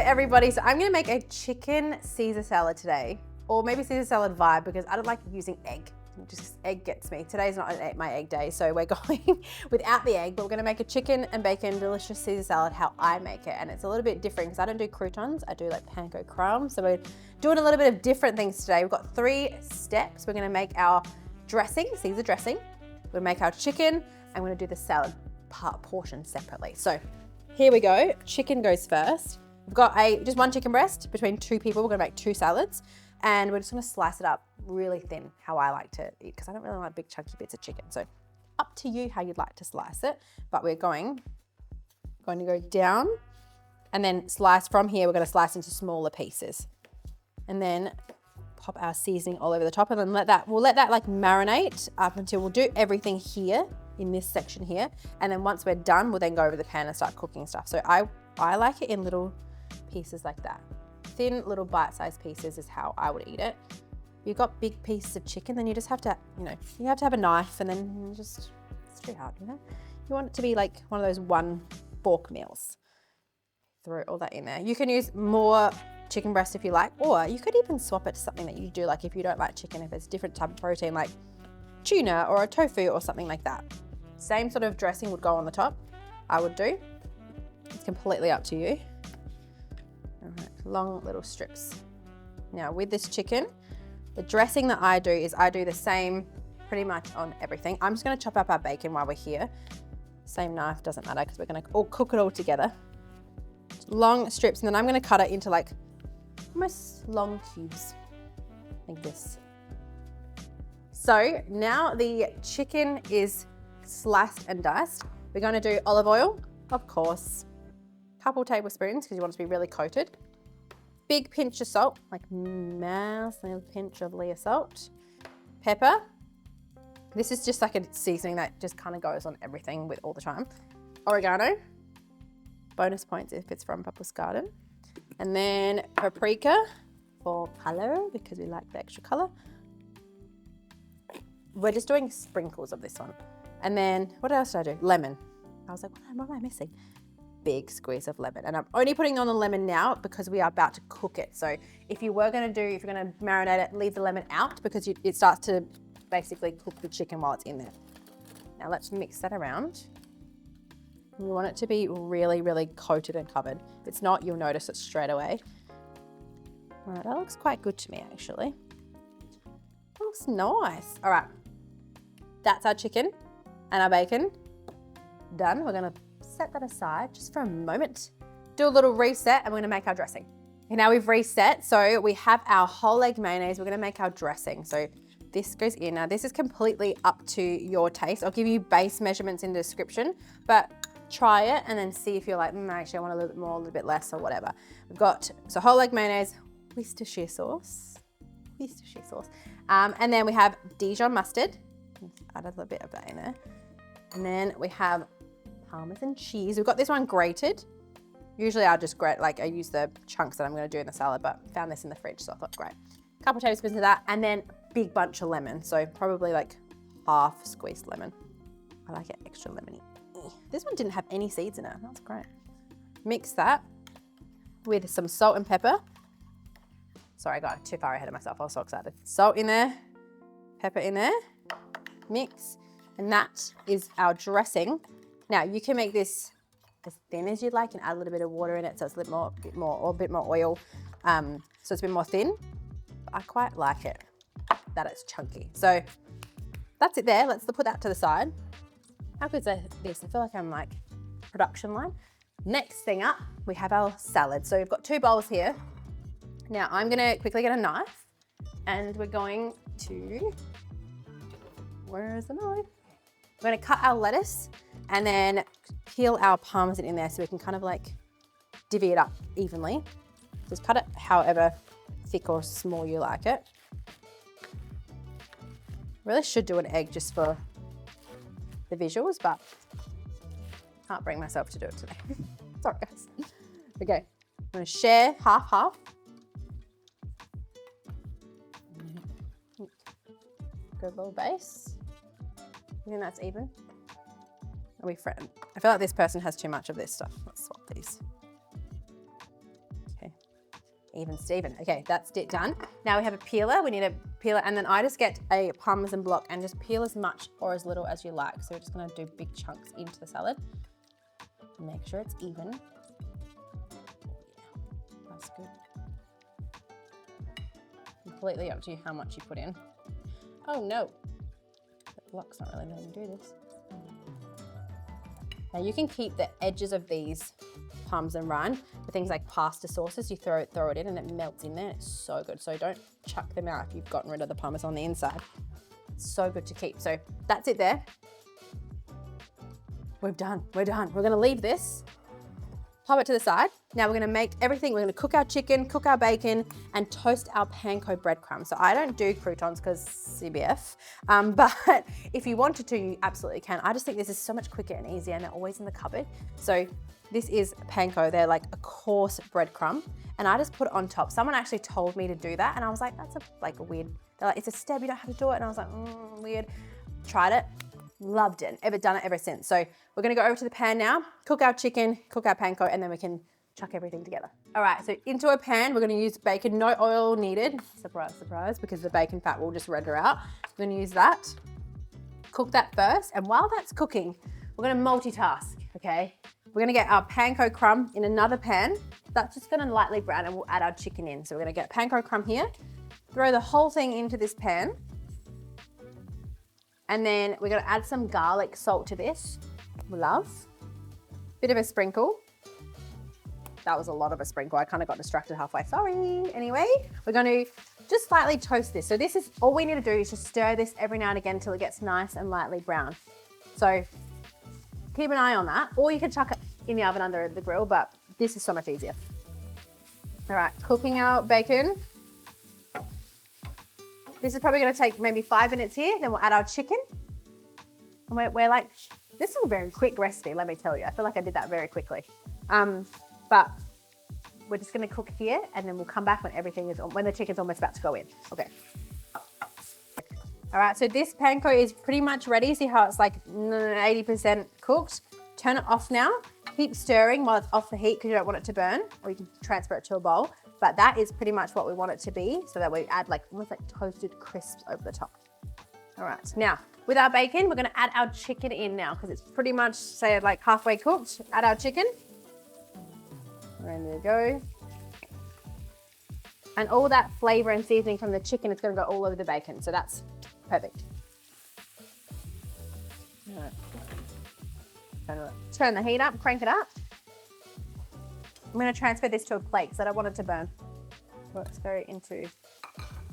everybody. So I'm gonna make a chicken Caesar salad today, or maybe Caesar salad vibe, because I don't like using egg. Just egg gets me. Today's not my egg day, so we're going without the egg, but we're gonna make a chicken and bacon delicious Caesar salad how I make it. And it's a little bit different because I don't do croutons, I do like Panko crumbs. So we're doing a little bit of different things today. We've got 3 steps. We're gonna make our dressing, Caesar dressing. We're gonna make our chicken. I'm gonna do the salad portion separately. So here we go. Chicken goes first. We've got just 1 chicken breast between 2 people. We're gonna make 2 salads, and we're just gonna slice it up really thin, how I like to eat, because I don't really like big chunky bits of chicken. So up to you how you'd like to slice it, but we're going to go down and then slice from here. We're gonna slice into smaller pieces and then pop our seasoning all over the top, and then we'll let that like marinate up until we'll do everything here in this section here. And then once we're done, we'll then go over the pan and start cooking stuff. So I like it in little pieces like that. Thin little bite-sized pieces is how I would eat it. If you've got big pieces of chicken, then you just have to, you have to have a knife, and then it's too hard, You want it to be like one of those 1 fork meals. Throw all that in there. You can use more chicken breast if you like, or you could even swap it to something that you do, like if you don't like chicken, if it's a different type of protein like tuna or a tofu or something like that. Same sort of dressing would go on the top, I would do. It's completely up to you. All right, long little strips. Now with this chicken, the dressing that I do is I do the same pretty much on everything. I'm just gonna chop up our bacon while we're here. Same knife, doesn't matter, because we're gonna cook it all together. Long strips, and then I'm gonna cut it into like almost long cubes, like this. So now the chicken is sliced and diced. We're gonna do olive oil, of course, a couple tablespoons because you want it to be really coated. Big pinch of salt, like mouse, a pinch of Leah salt. Pepper. This is just like a seasoning that just kind of goes on everything with all the time. Oregano. Bonus points if it's from Papa's garden. And then paprika for color, because we like the extra color. We're just doing sprinkles of this one. And then what else did I do? Lemon. I was like, what am I missing? Big squeeze of lemon. And I'm only putting on the lemon now because we are about to cook it. So if you're gonna marinate it, leave the lemon out, because it starts to basically cook the chicken while it's in there. Now let's mix that around. You want it to be really, really coated and covered. If it's not, you'll notice it straight away. All right, that looks quite good to me actually. Looks nice. All right, that's our chicken and our bacon done. We're gonna set that aside just for a moment, do a little reset, and we're gonna make our dressing. Okay, now we've reset, so we have our whole egg mayonnaise. We're gonna make our dressing. So this goes in. Now this is completely up to your taste. I'll give you base measurements in the description, but try it and then see if you're like, actually I want a little bit more, a little bit less, or whatever. We've got, so whole egg mayonnaise, Worcestershire sauce, and then we have Dijon mustard. Let's add a little bit of that in there. And then we have Parmesan cheese. We've got this one grated. Usually I'll just grate, like I use the chunks that I'm gonna do in the salad, but found this in the fridge, so I thought great. A couple tablespoons of that, and then big bunch of lemon. So probably like half squeezed lemon. I like it extra lemony. This one didn't have any seeds in it, that's great. Mix that with some salt and pepper. Sorry, I got too far ahead of myself, I was so excited. Salt in there, pepper in there, mix, and that is our dressing. Now you can make this as thin as you'd like and add a little bit of water in it so it's a bit more oil, so it's a bit more thin. But I quite like it that it's chunky. So that's it there. Let's put that to the side. How good is this? I feel like I'm like production line. Next thing up, we have our salad. So we've got 2 bowls here. Now I'm gonna quickly get a knife, and we're going to, where is the knife? We're gonna cut our lettuce and then peel our Parmesan in there so we can kind of like divvy it up evenly. Just cut it however thick or small you like it. Really should do an egg just for the visuals, but can't bring myself to do it today. Sorry guys. Okay, I'm gonna share half. Good little base. You think that's even? Are we friend? I feel like this person has too much of this stuff. Let's swap these. Even Steven. Okay, that's it done. Now we have a peeler. We need a peeler, and then I just get a Parmesan block and just peel as much or as little as you like. So we're just gonna do big chunks into the salad. Make sure it's even. Yeah, that's good. Completely up to you how much you put in. Oh no, the block's not really letting me do this. Now you can keep the edges of these Parmesan rind for things like pasta sauces. You throw it in and it melts in there. It's so good. So don't chuck them out if you've gotten rid of the Parmesan on the inside. It's so good to keep. So that's it there. We're done. We're done. We're gonna leave this, pop it to the side. Now we're gonna make everything. We're gonna cook our chicken, cook our bacon, and toast our panko breadcrumbs. So I don't do croutons because CBF, but if you wanted to, you absolutely can. I just think this is so much quicker and easier, and they're always in the cupboard. So this is panko. They're like a coarse breadcrumb, and I just put it on top. Someone actually told me to do that, and I was like, that's a weird. They're like, it's a step, you don't have to do it, and I was like, weird. Tried it. Loved it. Ever done it ever since. So we're gonna go over to the pan now, cook our chicken, cook our panko, and then we can chuck everything together. All right, so into a pan, we're gonna use bacon, no oil needed. Surprise, surprise, because the bacon fat will just render out. We're gonna use that. Cook that first, and while that's cooking, we're gonna multitask, okay? We're gonna get our panko crumb in another pan. That's just gonna lightly brown, and we'll add our chicken in. So we're gonna get panko crumb here, throw the whole thing into this pan, and then we're gonna add some garlic salt to this. Love. Bit of a sprinkle. That was a lot of a sprinkle. I kind of got distracted halfway, sorry. Anyway, we're gonna just slightly toast this. So this is, all we need to do is just stir this every now and again until it gets nice and lightly brown. So keep an eye on that, or you can chuck it in the oven under the grill, but this is so much easier. All right, cooking our bacon. This is probably gonna take maybe 5 minutes here, then we'll add our chicken. And we're like, this is a very quick recipe, let me tell you. I feel like I did that very quickly. But we're just gonna cook here, and then we'll come back when when the chicken's almost about to go in. Okay. All right, so this panko is pretty much ready. See how it's like 80% cooked? Turn it off now. Keep stirring while it's off the heat because you don't want it to burn, or you can transfer it to a bowl. But that is pretty much what we want it to be, so that we add like almost like toasted crisps over the top. All right, now with our bacon, we're gonna add our chicken in now because it's pretty much, say, like halfway cooked. Add our chicken. Ready to go. And all that flavor and seasoning from the chicken is gonna go all over the bacon, so that's perfect. All right. Turn the heat up, crank it up. I'm gonna transfer this to a plate because I don't want it to burn. So let's go into,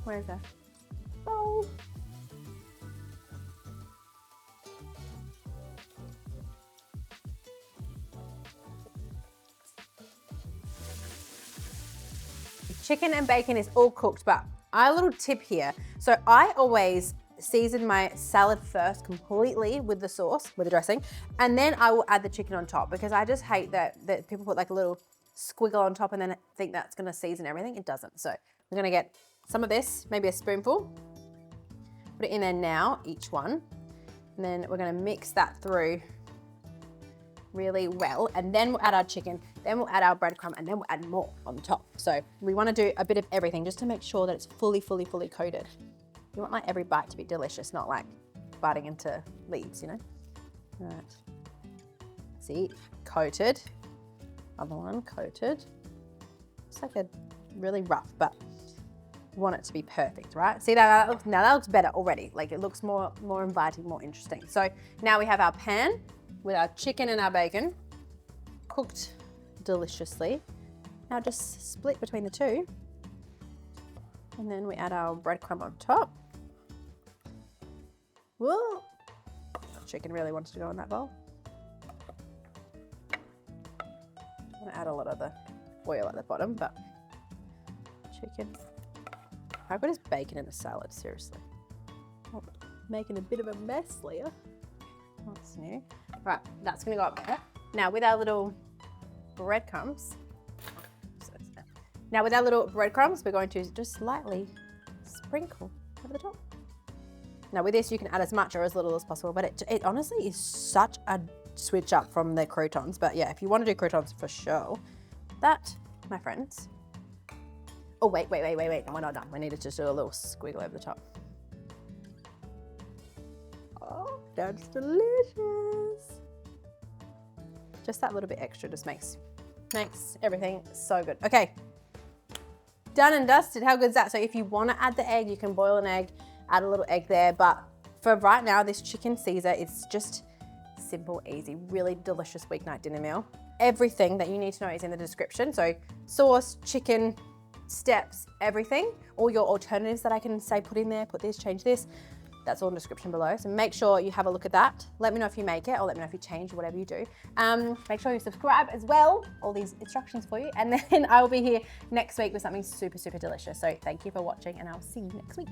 where's that? Bowl. Chicken and bacon is all cooked, but a little tip here. So I always season my salad first completely with the sauce, with the dressing, and then I will add the chicken on top because I just hate that people put like a little squiggle on top and then think that's gonna season everything. It doesn't. So we're gonna get some of this, maybe a spoonful, put it in there now, each one, and then we're gonna mix that through really well, and then we'll add our chicken, then we'll add our breadcrumb, and then we'll add more on top. So we want to do a bit of everything just to make sure that it's fully coated. You want like every bite to be delicious, not like biting into leaves, you know? All right. See, coated. Other one, coated. It's like a really rough, but you want it to be perfect, right? See that looks, now that looks better already. Like it looks more inviting, more interesting. So now we have our pan with our chicken and our bacon cooked deliciously. Now just split between the two. And then we add our breadcrumb on top. Whoa! Chicken really wants to go in that bowl. I'm gonna add a lot of the oil at the bottom, but chicken. How good is bacon in a salad, seriously? Oh, making a bit of a mess, Leah. That's new. Right, that's gonna go up there. Now with our little breadcrumbs, we're going to just slightly sprinkle over the top. Now with this, you can add as much or as little as possible, but it honestly is such a switch up from the croutons. But yeah, if you want to do croutons for sure, that, my friends, Oh, wait. No, we're not done. We need to just do a little squiggle over the top. Oh, that's delicious. Just that little bit extra just makes everything so good. Okay, done and dusted. How good is that? So if you want to add the egg, you can boil an egg, add a little egg there. But for right now, this chicken Caesar is just simple, easy, really delicious weeknight dinner meal. Everything that you need to know is in the description. So sauce, chicken, steps, everything. All your alternatives that I can say put in there, put this, change this. That's all in the description below. So make sure you have a look at that. Let me know if you make it, or let me know if you change, whatever you do. Make sure you subscribe as well. All these instructions for you. And then I will be here next week with something super, super delicious. So thank you for watching, and I'll see you next week.